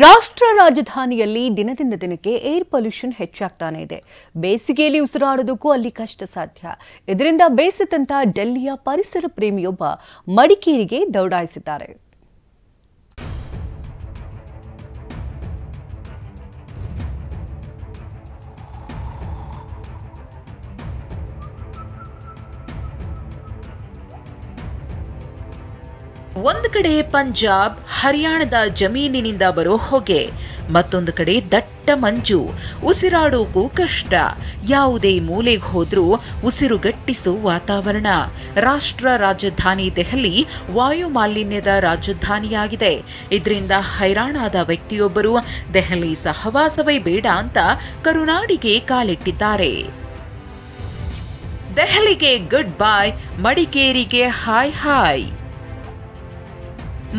ರಾಷ್ಟ್ರ ರಾಜಧಾನಿಯಲ್ಲಿ ದಿನದಿಂದ ದಿನಕ್ಕೆ ಏರ್ ಪೊಲ್ಯೂಷನ್ ಹೆಚ್ಚಾಗ್ತಾನೆ ಇದೆ. ಬೇಸಿಗೆಯಲ್ಲಿ ಉಸಿರಾಡೋದಕ್ಕೂ ಅಲ್ಲಿ ಕಷ್ಟ ಸಾಧ್ಯ. ಇದರಿಂದ ಬೇಸತ್ತಂತ ಡೆಲ್ಲಿಯ ಪರಿಸರ ಪ್ರೇಮಿಯೊಬ್ಬ ಮಡಿಕೇರಿಗೆ ದೌಡಾಯಿಸಿದ್ದಾರೆ. ಒಂದು ಕಡೆ ಪಂಜಾಬ್, ಹರಿಯಾಣದ ಜಮೀನಿನಿಂದ ಬರೋ ಹೊಗೆ, ಮತ್ತೊಂದು ಕಡೆ ದಟ್ಟ ಮಂಜು. ಉಸಿರಾಡೋಕು ಕಷ್ಟ. ಯಾವುದೇ ಮೂಲೆಗೆ ಹೋದ್ರೂ ಉಸಿರುಗಟ್ಟಿಸೋ ವಾತಾವರಣ. ರಾಷ್ಟ್ರ ರಾಜಧಾನಿ ದೆಹಲಿ ವಾಯು ಮಾಲಿನ್ಯದ ರಾಜಧಾನಿಯಾಗಿದೆ. ಇದರಿಂದ ಹೈರಾಣಾದ ವ್ಯಕ್ತಿಯೊಬ್ಬರು ದೆಹಲಿ ಸಹವಾಸವೇ ಬೇಡ ಅಂತ ಕರುನಾಡಿಗೆ ಕಾಲಿಟ್ಟಿದ್ದಾರೆ. ದೆಹಲಿಗೆ ಗುಡ್ ಬೈ, ಮಡಿಕೇರಿಗೆ ಹಾಯ್ ಹಾಯ್.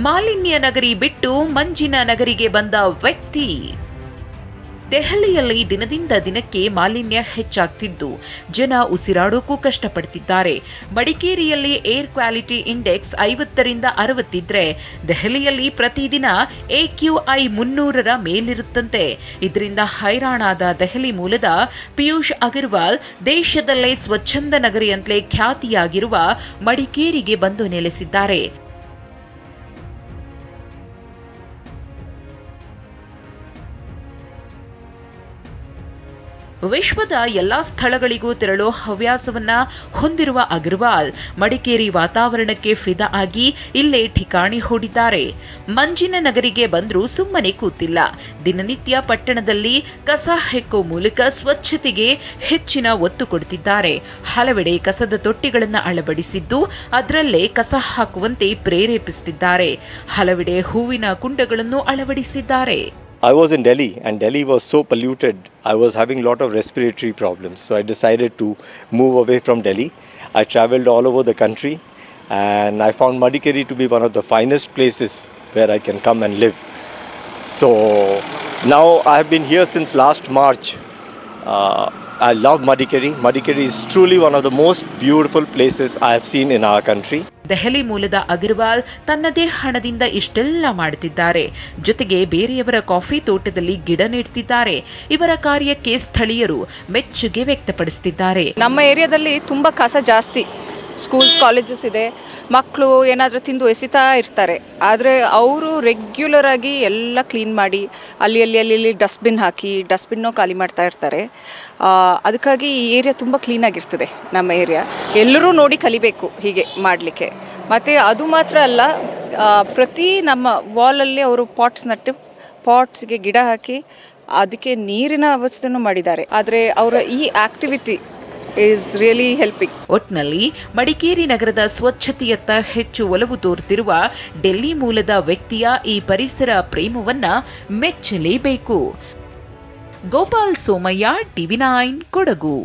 ಮಾಲಿನ್ಯ ನಗರಿ ಬಿಟ್ಟು ಮಂಜಿನ ನಗರಿಗೆ ಬಂದ ವ್ಯಕ್ತಿ. ದೆಹಲಿಯಲ್ಲಿ ದಿನದಿಂದ ದಿನಕ್ಕೆ ಮಾಲಿನ್ಯ ಹೆಚ್ಚಾಗ್ತಿದ್ದು ಜನ ಉಸಿರಾಡೋಕ್ಕೂ ಕಷ್ಟಪಡ್ತಿದ್ದಾರೆ. ಮಡಿಕೇರಿಯಲ್ಲಿ ಏರ್ ಕ್ವಾಲಿಟಿ ಇಂಡೆಕ್ಸ್ 50ರಿಂದ 60 ಇದ್ರೆ ದೆಹಲಿಯಲ್ಲಿ ಪ್ರತಿದಿನ AQI 300ರ ಮೇಲಿರುತ್ತಂತೆ. ಇದರಿಂದ ಹೈರಾಣಾದ ದೆಹಲಿ ಮೂಲದ ಪಿಯೂಷ್ ಅಗರ್ವಾಲ್ ದೇಶದಲ್ಲೇ ಸ್ವಚ್ಛಂದ ನಗರಿ ಅಂತಲೇ ಖ್ಯಾತಿಯಾಗಿರುವ ಮಡಿಕೇರಿಗೆ ಬಂದು ನೆಲೆಸಿದ್ದಾರೆ. ವಿಶ್ವದ ಎಲ್ಲಾ ಸ್ಥಳಗಳಿಗೂ ತೆರಳೋ ಹವ್ಯಾಸವನ್ನ ಹೊಂದಿರುವ ಅಗರ್ವಾಲ್ ಮಡಿಕೇರಿ ವಾತಾವರಣಕ್ಕೆ ಫಿದಾ ಆಗಿ ಇಲ್ಲೇ ಠಿಕಾಣಿ ಹೂಡಿದ್ದಾರೆ. ಮಂಜಿನ ನಗರಿಗೆ ಬಂದ್ರೂ ಸುಮ್ಮನೆ ಕೂತಿಲ್ಲ. ದಿನನಿತ್ಯ ಪಟ್ಟಣದಲ್ಲಿ ಕಸ ಹೆಕ್ಕೋ ಮೂಲಕ ಸ್ವಚ್ಛತೆಗೆ ಹೆಚ್ಚಿನ ಒತ್ತು ಕೊಡುತ್ತಿದ್ದಾರೆ. ಹಲವೆಡೆ ಕಸದ ತೊಟ್ಟಿಗಳನ್ನು ಅಳವಡಿಸಿದ್ದು ಅದರಲ್ಲೇ ಕಸ ಹಾಕುವಂತೆ ಪ್ರೇರೇಪಿಸುತ್ತಿದ್ದಾರೆ. ಹಲವೆಡೆ ಹೂವಿನ ಕುಂಡಗಳನ್ನು ಅಳವಡಿಸಿದ್ದಾರೆ. I was in Delhi and Delhi was so polluted. I was having a lot of respiratory problems. So I decided to move away from Delhi. I traveled all over the country and I found Madikeri to be one of the finest places where I can come and live. So now I have been here since last March. I love Madikeri. Madikeri is truly one of the most beautiful places I have seen in our country. Delhi ಮೂಲದ ಅಗರ್ವಾಲ್ ತನ್ನದೇ ಹಣದಿಂದ ಇಷ್ಟೆಲ್ಲ ಮಾಡುತ್ತಿದ್ದಾರೆ. ಜೊತೆಗೆ ಬೇರೆಯವರ coffee ತೋಟದಲ್ಲಿ ಗಿಡ ನೆಡ್ತಿದ್ದಾರೆ. ಇವರ ಕಾರ್ಯಕ್ಕೆ ಸ್ಥಳೀಯರು ಮೆಚ್ಚುಗೆ ವ್ಯಕ್ತಪಡಿಸುತ್ತಿದ್ದಾರೆ. ನಮ್ಮ ಏರಿಯಾದಲ್ಲಿ ತುಂಬಾ ಕಸ ಜಾಸ್ತಿ. ಸ್ಕೂಲ್ಸ್, ಕಾಲೇಜಸ್ ಇದೆ. ಮಕ್ಕಳು ಏನಾದರೂ ತಿಂದು ಎಸಿತಾ ಇರ್ತಾರೆ. ಆದರೆ ಅವರು ರೆಗ್ಯುಲರ್ ಆಗಿ ಎಲ್ಲ ಕ್ಲೀನ್ ಮಾಡಿ ಅಲ್ಲಿ ಡಸ್ಟ್ಬಿನ್ ಹಾಕಿ ಡಸ್ಟ್ಬಿನ್ನು ಖಾಲಿ ಮಾಡ್ತಾ ಇರ್ತಾರೆ. ಅದಕ್ಕಾಗಿ ಈ ಏರಿಯಾ ತುಂಬ ಕ್ಲೀನಾಗಿರ್ತದೆ. ನಮ್ಮ ಏರಿಯಾ ಎಲ್ಲರೂ ನೋಡಿ ಕಲಿಬೇಕು ಹೀಗೆ ಮಾಡಲಿಕ್ಕೆ. ಮತ್ತು ಅದು ಮಾತ್ರ ಅಲ್ಲ, ಪ್ರತಿ ನಮ್ಮ ವಾಲಲ್ಲಿ ಅವರು ಪಾಟ್ಸ್ ನಟ್ಟು ಪಾಟ್ಸ್ಗೆ ಗಿಡ ಹಾಕಿ ಅದಕ್ಕೆ ನೀರಿನ ವ್ಯವಸ್ಥೆನೂ ಮಾಡಿದ್ದಾರೆ. ಆದರೆ ಅವರ ಈ ಆಕ್ಟಿವಿಟಿ is really helping. ಒಟ್ನಲ್ಲಿ ಮಡಿಕೇರಿ ನಗರದ ಸ್ವಚ್ಛತೆಯತ್ತ ಹೆಚ್ಚು ಒಲವು ತೋರುತ್ತಿರುವ ಡೆಲ್ಲಿ ಮೂಲದ ವ್ಯಕ್ತಿಯ ಈ ಪರಿಸರ ಪ್ರೇಮವನ್ನ ಮೆಚ್ಚಲೇಬೇಕು. ಗೋಪಾಲ್ ಸೋಮಯ್ಯ, TV9 ಕೊಡಗು.